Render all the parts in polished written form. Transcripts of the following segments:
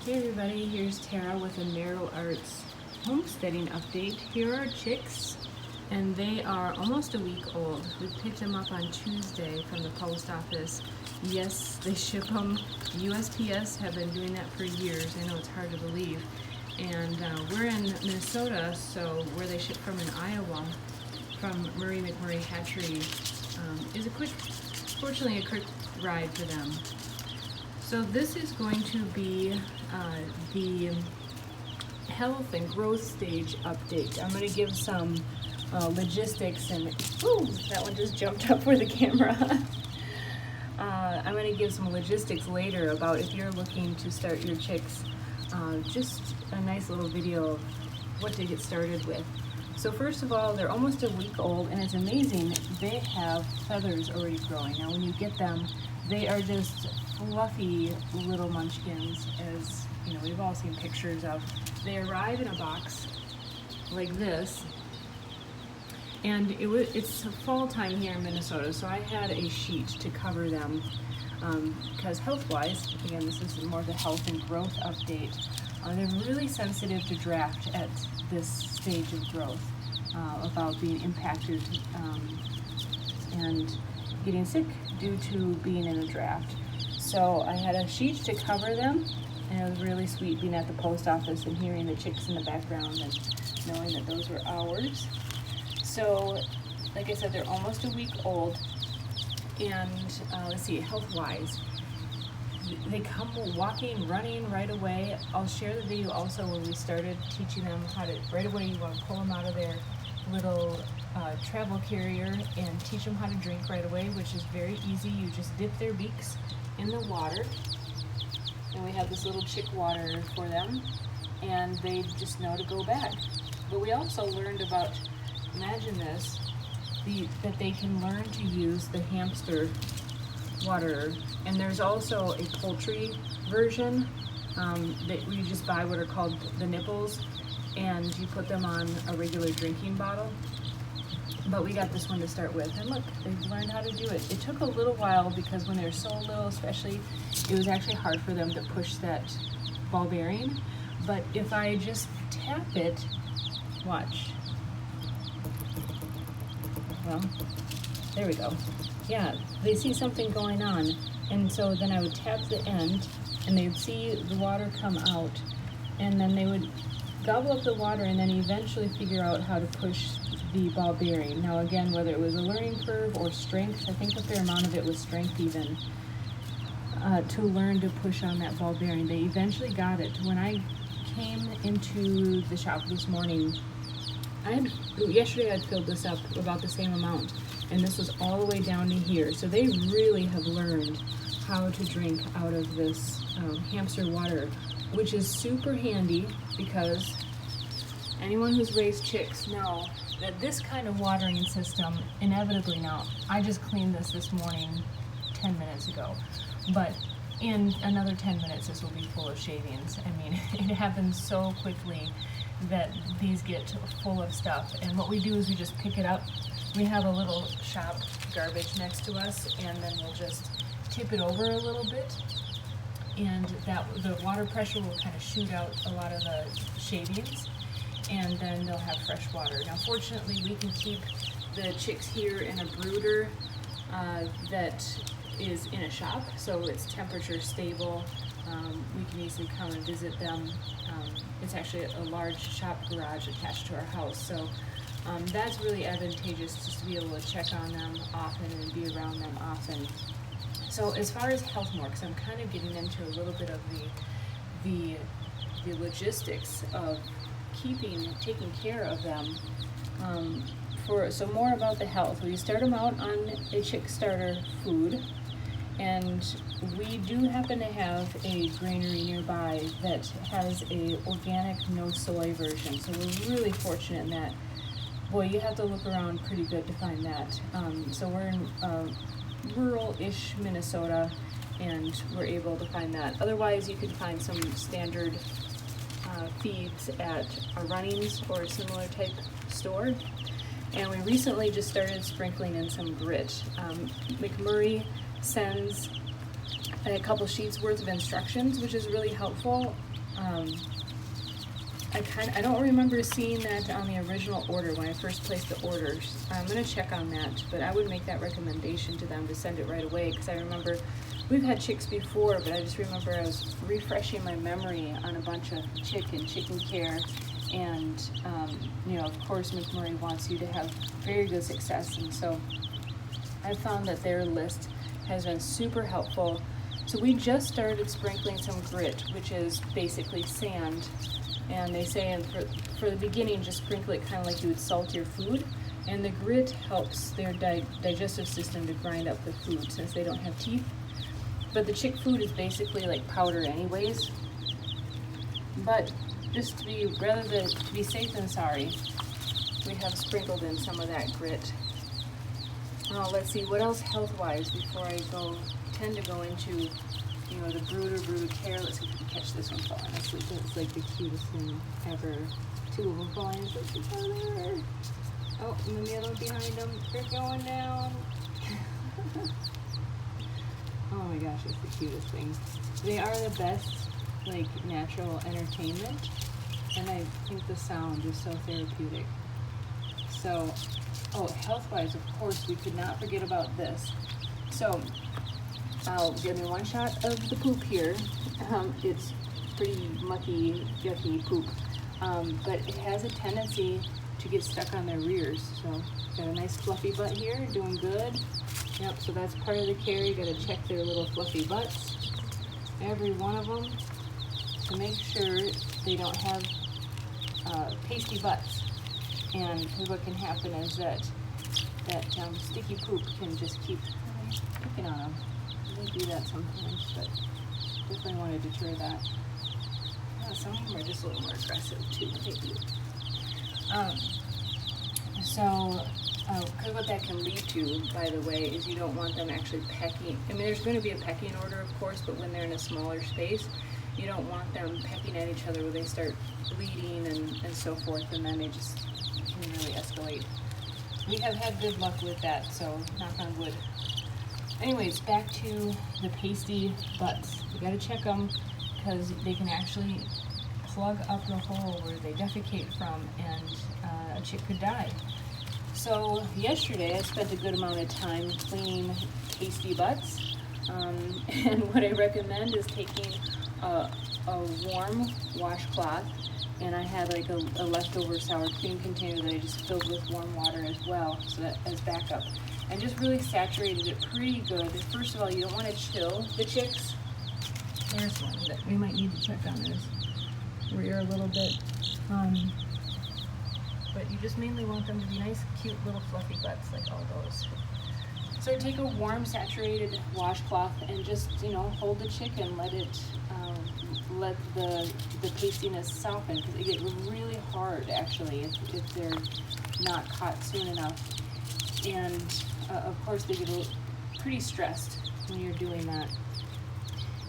Hey everybody, here's Tara with a Narrow Arts homesteading update. Here are chicks, and they are almost a week old. We picked them up on Tuesday from the post office. Yes, they ship them. USPS have been doing that for years. I know it's hard to believe. And we're in Minnesota, so where they ship from in Iowa, from Murray McMurray Hatchery, is fortunately a quick ride for them. So this is going to be the health and growth stage update. I'm going to give some logistics and, ooh, that one just jumped up for the camera. I'm going to give some logistics later about if you're looking to start your chicks, just a nice little video of what to get started with. So first of all, they're almost a week old, and it's amazing, they have feathers already growing. Now when you get them, they are just fluffy little munchkins, as you know, we've all seen pictures of. They arrive in a box like this, and it's fall time here in Minnesota, so I had a sheet to cover them because health-wise, again, this is more of the health and growth update. They're really sensitive to draft at this stage of growth, about being impacted and getting sick due to being in a draft. So I had a sheet to cover them, and it was really sweet being at the post office and hearing the chicks in the background and knowing that those were ours. So, like I said, they're almost a week old, and let's see, health-wise, they come walking, running right away. I'll share the video also when we started teaching them how to, right away you want to pull them out of their little travel carrier and teach them how to drink right away, which is very easy. You just dip their beaks in the water, and we have this little chick water for them, and they just know to go back. But we also learned about, imagine this, that they can learn to use the hamster water, and there's also a poultry version that you just buy what are called the nipples, and you put them on a regular drinking bottle. But we got this one to start with, and look, they've learned how to do it. It took a little while because when they're so little especially, it was actually hard for them to push that ball bearing. But if I just tap it, watch. Well, there we go. Yeah, they see something going on, and so then I would tap the end, and they would see the water come out, and then they would gobble up the water and then eventually figure out how to push the ball bearing. Now again, whether it was a learning curve or strength, I think a fair amount of it was strength even, to learn to push on that ball bearing. They eventually got it. When I came into the shop this morning, yesterday I'd filled this up about the same amount, and this was all the way down to here. So they really have learned how to drink out of this hamster water, which is super handy because anyone who's raised chicks know that this kind of watering system, inevitably now, I just cleaned this morning 10 minutes ago, but in another 10 minutes this will be full of shavings. I mean, it happens so quickly that these get full of stuff, and what we do is we just pick it up. We have a little shop garbage next to us, and then we'll just tip it over a little bit, and the water pressure will kind of shoot out a lot of the shavings, and then they'll have fresh water. Now fortunately we can keep the chicks here in a brooder that is in a shop, so it's temperature stable. We can easily come and visit them. It's actually a large shop garage attached to our house, so that's really advantageous, just to be able to check on them often and be around them often. So as far as health more, because I'm kind of getting into a little bit of the logistics of taking care of them. So more about the health. We start them out on a chick starter food, and we do happen to have a granary nearby that has a organic no soy version. So we're really fortunate in that. Boy, you have to look around pretty good to find that. So we're in rural-ish Minnesota, and we're able to find that. Otherwise, you can find some standard feeds at a Runnings or a similar type store. And we recently just started sprinkling in some grit. McMurray sends and a couple sheets worth of instructions, which is really helpful. I don't remember seeing that on the original order when I first placed the orders. I'm going to check on that, but I would make that recommendation to them to send it right away, because I remember we've had chicks before, but I just remember I was refreshing my memory on a bunch of chicken care, and of course McMurray wants you to have very good success, and so I found that their list has been super helpful. So we just started sprinkling some grit, which is basically sand. And they say for the beginning, just sprinkle it kind of like you would salt your food. And the grit helps their digestive system to grind up the food since they don't have teeth. But the chick food is basically like powder anyways. But just rather than to be safe than sorry, we have sprinkled in some of that grit. Now let's see, what else health-wise before I tend to go into the brood care. Let's see if we can catch this one falling asleep. It's like the cutest thing ever. Two of them falling asleep together. Oh, and then the other one behind them, they're going down. Oh my gosh, it's the cutest thing. They are the best, natural entertainment, and I think the sound is so therapeutic. So, health-wise, of course, we could not forget about this. So, I'll give me one shot of the poop here. It's pretty mucky, yucky poop, but it has a tendency to get stuck on their rears. So got a nice fluffy butt here, doing good. Yep, so that's part of the care. You gotta check their little fluffy butts, every one of them, to make sure they don't have pasty butts. And what can happen is that sticky poop can just keep picking on them. They do that sometimes, but definitely want to deter that. Some of them are just a little more aggressive too, maybe. Because what that can lead to, by the way, is you don't want them actually pecking. I mean, there's going to be a pecking order, of course, but when they're in a smaller space, you don't want them pecking at each other where they start bleeding and so forth, and then they just can really escalate. We have had good luck with that, so knock on wood. Anyways, back to the pasty butts. You gotta check them because they can actually plug up the hole where they defecate from, and a chick could die. So yesterday I spent a good amount of time cleaning pasty butts, and what I recommend is taking a warm washcloth, and I had a leftover sour cream container that I just filled with warm water as well, so that as backup. And just really saturated it pretty good. First of all, you don't want to chill the chicks. There's one that we might need to check on this rear a little bit. But you just mainly want them to be nice, cute little fluffy butts like all those. So take a warm, saturated washcloth and just, hold the chick and let the pastiness soften, because it gets really hard actually if they're not caught soon enough. And of course they get pretty stressed when you're doing that.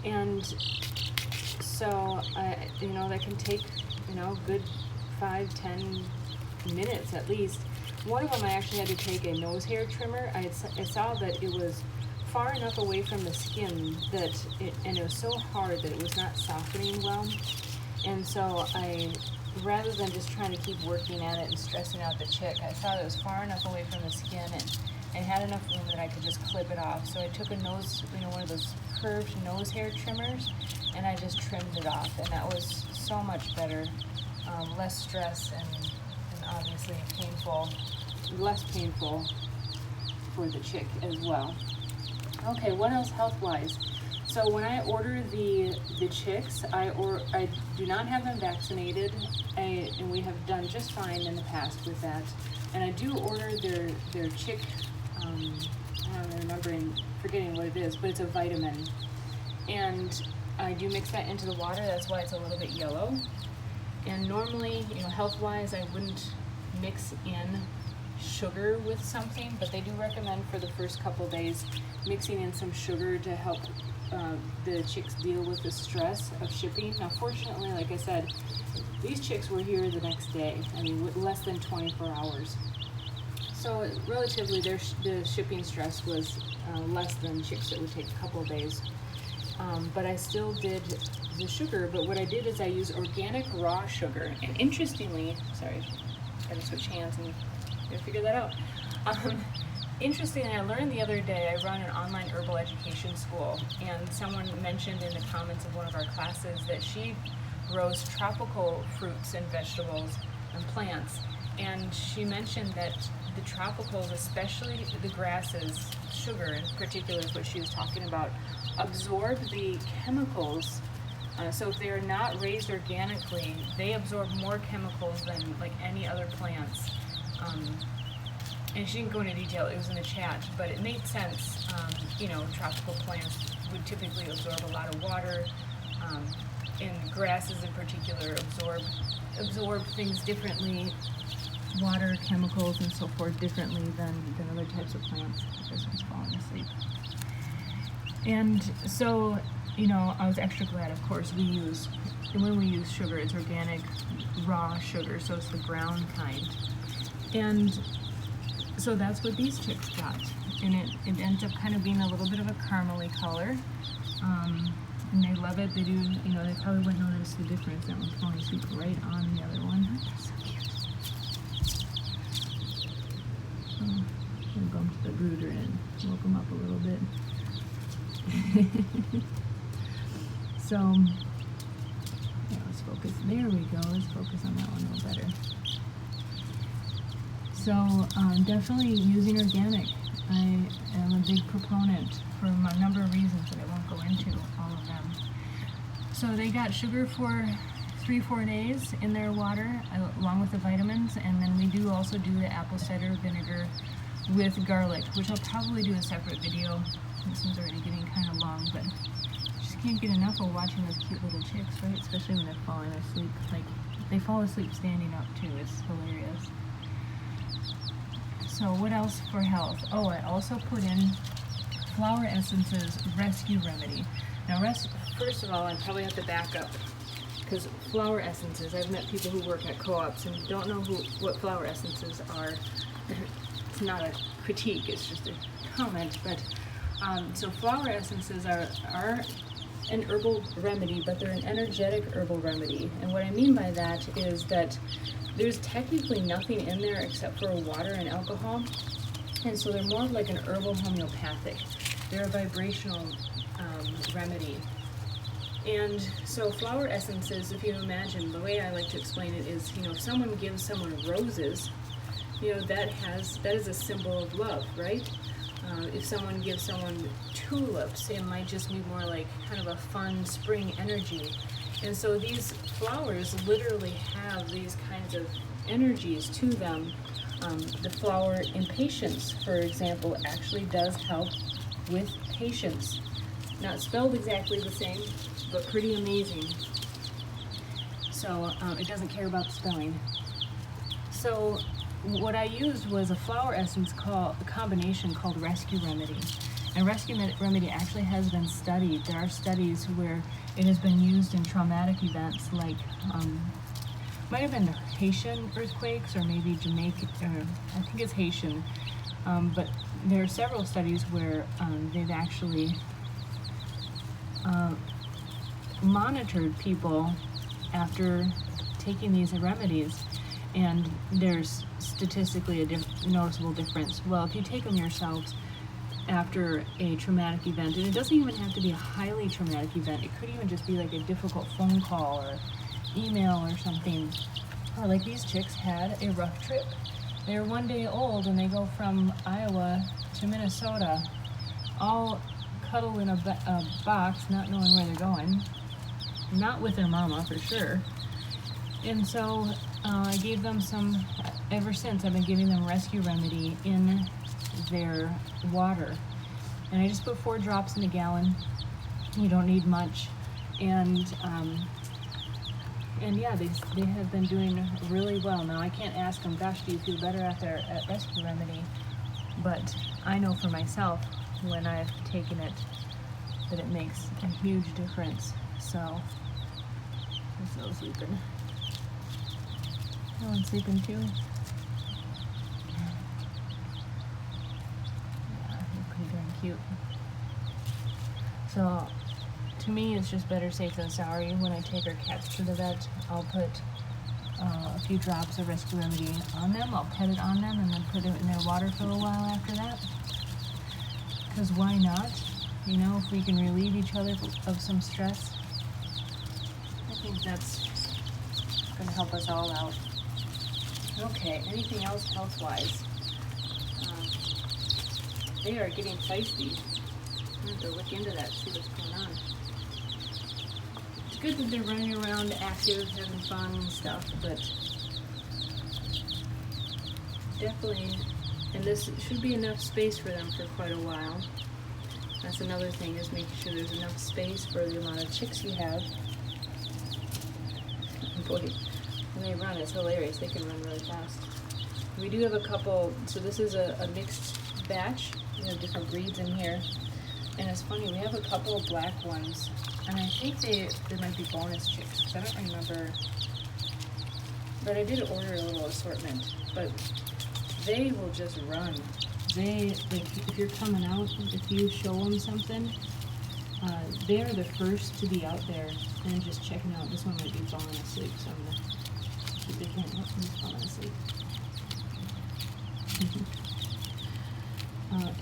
And so that can take good 5-10 minutes at least. One of them I actually had to take a nose hair trimmer. I saw that it was far enough away from the skin and it was so hard that it was not softening well. And so rather than just trying to keep working at it and stressing out the chick, I saw that it was far enough away from the skin and had enough room that I could just clip it off. So I took one of those curved nose hair trimmers, and I just trimmed it off, and that was so much better. Less stress and obviously less painful for the chick as well. Okay, what else health-wise? So when I order the chicks, I do not have them vaccinated, and we have done just fine in the past with that. And I do order their chick, I'm forgetting what it is, but it's a vitamin. And I do mix that into the water, that's why it's a little bit yellow. And normally, health-wise, I wouldn't mix in sugar with something, but they do recommend for the first couple days mixing in some sugar to help the chicks deal with the stress of shipping. Now, fortunately, like I said, these chicks were here the next day. I mean, with less than 24 hours. So relatively, the shipping stress was less than chicks that would take a couple days. but I still did the sugar. But what I did is I used organic raw sugar. And interestingly, sorry, I gotta switch hands and gotta figure that out. Interestingly, I learned the other day, I run an online herbal education school, and someone mentioned in the comments of one of our classes that she grows tropical fruits and vegetables and plants. And she mentioned that the tropicals, especially the grasses, sugar in particular is what she was talking about, absorb the chemicals. So if they are not raised organically, they absorb more chemicals than like any other plants. And she didn't go into detail, it was in the chat, but it made sense. Tropical plants would typically absorb a lot of water, and grasses in particular absorb things differently, water, chemicals, and so forth differently than other types of plants. This one's falling asleep. And so, I was extra glad, of course, when we use sugar, it's organic raw sugar, so it's the brown kind. And so that's what these chicks got. And it ends up kind of being a little bit of a caramely color. And they love it. They do, they probably wouldn't notice the difference. That one's falling asleep right on the other one. That's so cute. I'm going to bump the brooder and woke him up a little bit. So, yeah, let's focus. There we go. Let's focus on that one a little better. So, definitely using organic. I am a big proponent for a number of reasons that I won't go into all of them. So they got sugar for 3-4 days in their water along with the vitamins, and then we do also do the apple cider vinegar with garlic, which I'll probably do a separate video. This one's already getting kind of long, but just can't get enough of watching those cute little chicks, right? Especially when they're falling asleep. Like, they fall asleep standing up too. It's hilarious. So what else for health? Oh, I also put in Flower Essence's Rescue Remedy. Now, first of all, I probably have to back up, because flower essences, I've met people who work at co-ops and don't know what flower essences are. It's not a critique, it's just a comment. But so flower essences are an herbal remedy, but they're an energetic herbal remedy. And what I mean by that is that there's technically nothing in there except for water and alcohol, and so they're more like an herbal homeopathic. They're a vibrational remedy. And so flower essences, if you imagine, the way I like to explain it is, if someone gives someone roses, that is a symbol of love, right? If someone gives someone tulips, it might just be more like kind of a fun spring energy. And so these flowers literally have these kinds of energies to them. The flower impatiens, for example, actually does help with patience. Not spelled exactly the same, but pretty amazing. So it doesn't care about the spelling. So what I used was a flower essence a combination called Rescue Remedy. And Rescue Remedy actually has been studied. There are studies where it has been used in traumatic events like, might have been the Haitian earthquakes or maybe Jamaica, I think it's Haitian. But there are several studies where they've actually monitored people after taking these remedies, and there's statistically a noticeable difference. Well, if you take them yourselves after a traumatic event, and it doesn't even have to be a highly traumatic event, it could even just be like a difficult phone call or email or something. Or like these chicks had a rough trip. They're 1 day old and they go from Iowa to Minnesota, all cuddled in a box, not knowing where they're going, not with their mama for sure. And so I gave them ever since I've been giving them Rescue Remedy in their water. And I just put 4 drops in a gallon. You don't need much. And yeah, they have been doing really well. Now, I can't ask them, gosh, do you feel better after at Rescue Remedy? But I know for myself, when I've taken it, that it makes a huge difference. So, I'm still sleeping. Oh, I'm sleeping too. Yeah, they're pretty darn cute. So, to me, it's just better safe than sorry. When I take our cats to the vet, I'll put a few drops of Rescue Remedy on them. I'll pet it on them and then put it in their water for a while after that. Because why not? You know, if we can relieve each other of some stress, I think that's going to help us all out. Okay, anything else health-wise? They are getting feisty. I have to look into that, see what's going on. It's good that they're running around active, having fun and stuff, but definitely, and this should be enough space for them for quite a while. That's another thing, is making sure there's enough space for the amount of chicks you have. Boy, when they run, it's hilarious. They can run really fast. We do have a couple, so this is a mixed batch. We have different breeds in here. And it's funny, we have a couple of black ones, and I think they might be bonus chicks, because I don't remember, but I did order a little assortment, but they will just run. They, like, if you're coming out, if you show them something, they are the first to be out there and just checking out. This one might be falling asleep, so I'm gonna keep it in. Oh, he's falling asleep.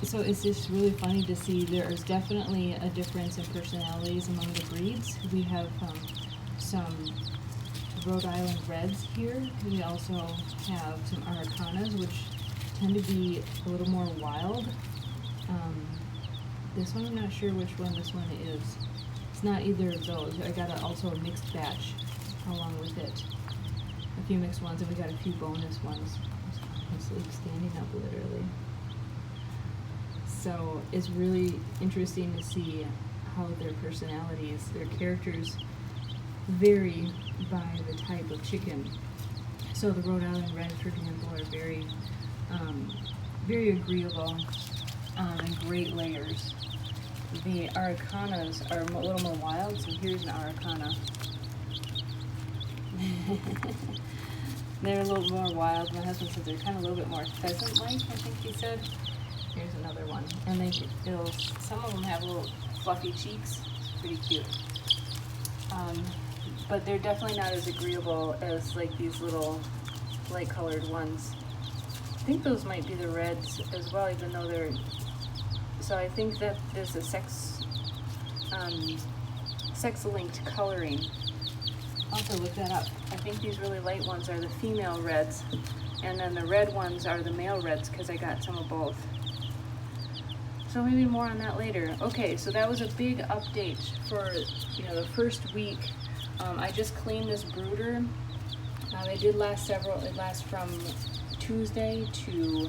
So it's just really funny to see. There is definitely a difference in personalities among the breeds. We have some Rhode Island Reds here. We also have some Aracanas, which tend to be a little more wild. This one, I'm not sure which one this one is. It's not either of those. I got also a mixed batch along with it. A few mixed ones, and we got a few bonus ones. It's like standing up literally. So it's really interesting to see how their personalities, their characters vary by the type of chicken. So the Rhode Island Red, for example, are very, very agreeable and great layers. The Aracanas are a little more wild, so here's an Aracana. They're a little more wild. My husband said they're kind of a little bit more pheasant-like, I think he said. Here's another one. And some of them have little fluffy cheeks. It's pretty cute. But they're definitely not as agreeable as like these little light-colored ones. I think those might be the reds as well, even though they're... So I think that there's a sex-linked coloring. I'll have to look that up. I think these really light ones are the female reds, and then the red ones are the male reds, because I got some of both. So maybe more on that later. Okay, so that was a big update for the first week. I just cleaned this brooder. They did last several. It lasts from Tuesday to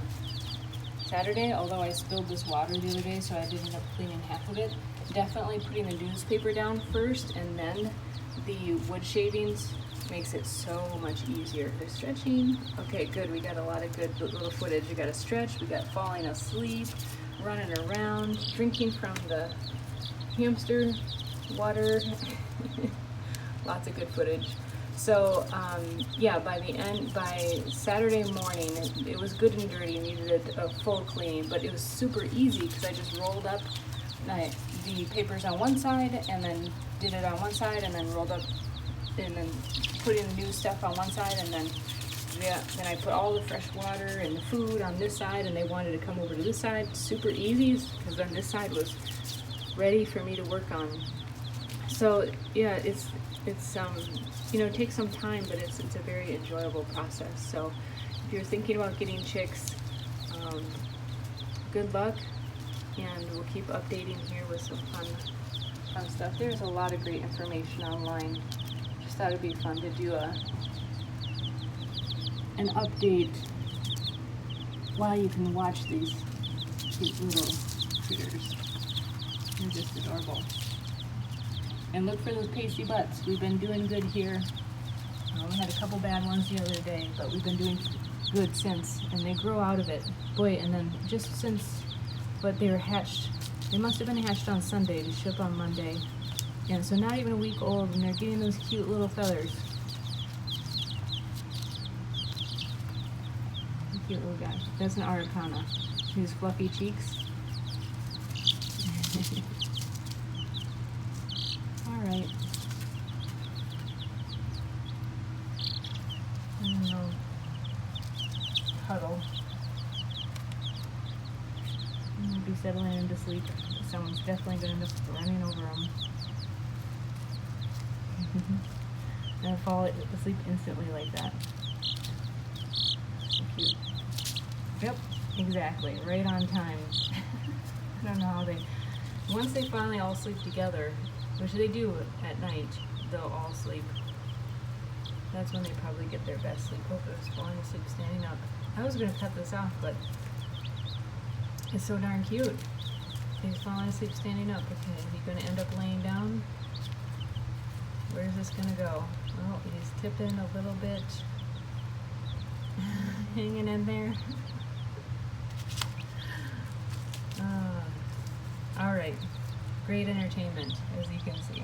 Saturday, although I spilled this water the other day, so I did end up cleaning half of it. Definitely putting the newspaper down first and then the wood shavings makes it so much easier. They're stretching. Okay, good. We got a lot of good little footage. We got a stretch. We got falling asleep, running around, drinking from the hamster water. Lots of good footage. So yeah, by Saturday morning, it was good and dirty, needed a full cleaning, but it was super easy because I just rolled up the papers on one side and then did it on one side and then rolled up and then put in the new stuff on one side, and then I put all the fresh water and the food on this side, and they wanted to come over to this side. Super easy because then this side was ready for me to work on. So yeah, it takes some time, but it's a very enjoyable process. So if you're thinking about getting chicks, good luck, and we'll keep updating here with some fun stuff. There's a lot of great information online. Just thought it'd be fun to do an update while you can watch these cute little critters. They're just adorable. And look for those pasty butts. We've been doing good here. We had a couple bad ones the other day, but we've been doing good since. And they grow out of it. Boy, and then just since, but they were hatched. They must have been hatched on Sunday to ship on Monday. And so not even a week old, and they're getting those cute little feathers. Cute little guy. That's an Aracana. His fluffy cheeks. Alright. And then they'll huddle. And they'll be settling into sleep. Someone's definitely going to end up running over them. And fall asleep instantly like that. So cute. Yep, exactly. Right on time. I don't know how once they finally all sleep together, which they do at night, they'll all sleep. That's when they probably get their best sleep. Hope it was falling asleep standing up. I was going to cut this off, but it's so darn cute. He's falling asleep standing up. Okay, is he going to end up laying down? Where's this going to go? Oh, he's tipping a little bit. Hanging in there. All right. Great entertainment, as you can see.